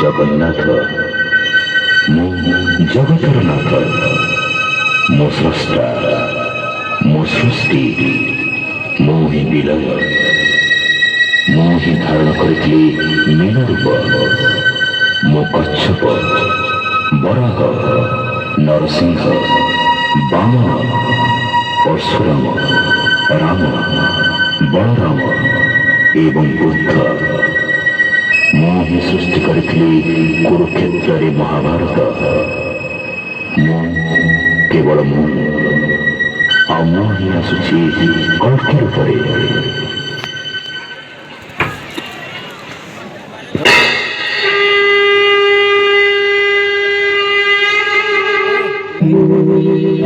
ଜଗନ୍ନାଥ ମୁଁ ଜଗତର ନାଥ, ମୋ ସ୍ରଷ୍ଟା, ମୋ ସୃଷ୍ଟି, ମୁଁ ହିଁ ବିଲୟ, ମୁଁ ହିଁ ଧାରଣ କରିଥିଲି ମୀନ ରୂପ। ମୁଁ କଚ୍ଛପ, ବରାହ, ନରସିଂହ, ବାମନ, ପରଶୁରାମ, ରାମ, ବଳରାମ ଏବଂ ବୁଦ୍ଧ। ମୁଁ ହିଁ ସୃଷ୍ଟି କରିଥିଲି କୁରୁକ୍ଷେତ୍ରରେ ମହାଭାରତ। ମୁଁ କେବଳ ମୁଁ, ଆଉ ମୁଁ ହିଁ ଆସୁଛି କଳ୍କି ରୂପରେ।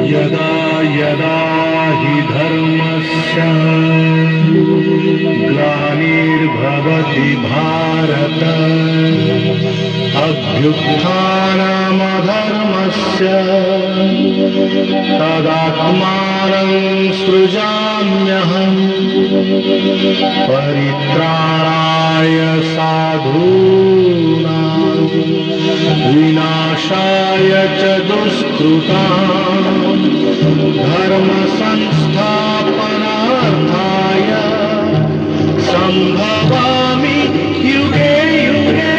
यदा यदा हि धर्मस्य ग्लानिर्भवति भारत अभ्युत्थानमधर्मस्य तदात्मानं सृजाम्यहम् परित्राणाय साधूनां विनाशाय च दुष्कृताम् धर्म संस्थापनार्थाय संभवामि युगे युगे।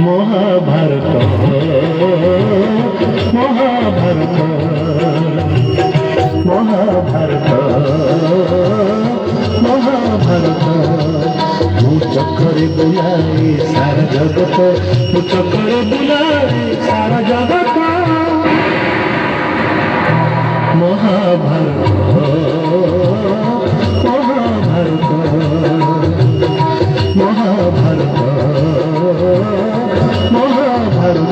महाभारत महाभारत महाभारत महाभारत ମୁଁ ଚକ୍ରରେ ବୁଲାଏ ସାରା ଜଗତ, ମୁଁ ଚକ୍ରରେ ବୁଲାଏ ସାରା ଜଗତ। महाभारत महाभारत महाभारत महाभारत।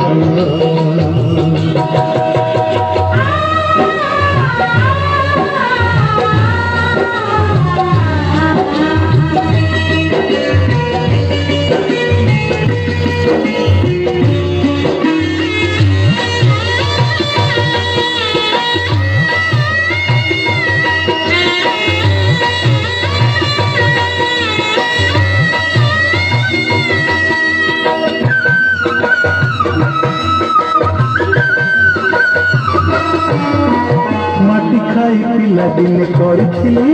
माटी खाई पिला दिने करथिली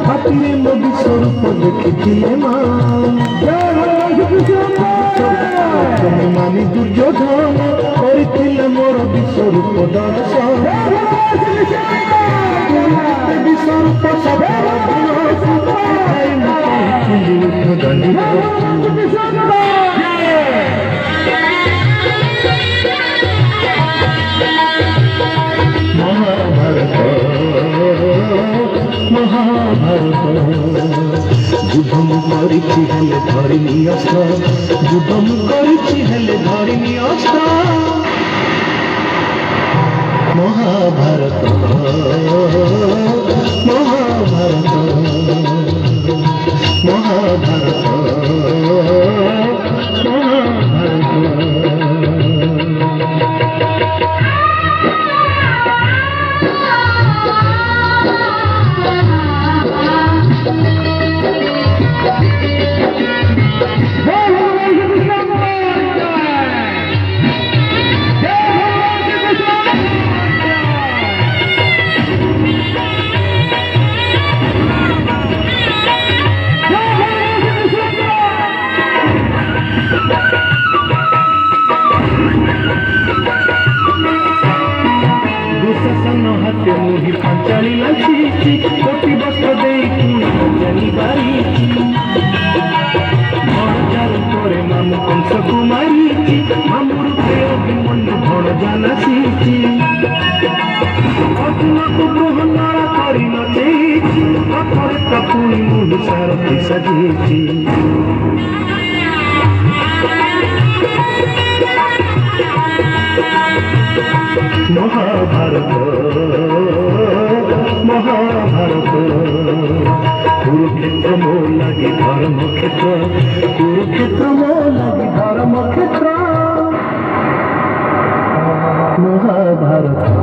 हाथीरे मो विश्वरूप देखिथिले माँ मानी दुर्योधन करथिले मोर विश्वरूप दर्शन विश्वरूप महाभारत महाभारत युद्ध मु करिछि हेले धरिनी अस्त्र, युद्ध मु करिछि हेले धरिनी अस्त्र। महाभारत महाभारत महाभारत କଂସକୁ ମାରିଛି ମାମୁର ପ୍ରେୟ ଅଭିମନ୍ୟୁ ଭଣଜା ନାଚିଛି ଅର୍ଜୁନକୁ ବୃହନ୍ନଳ କରି ନଚେଇଛି ରଥରେ କାପୁଣି ମୁଣ୍ଡ ସାରଥି ସାଜିଛି ମହାଭାରତ ମହାଭାରତ কুরুক্ষেত্র মো লাগি ধর্মক্ষেত্র কুরুক্ষেত্র মো লাগি ধর্মক্ষেত্র মহাভারত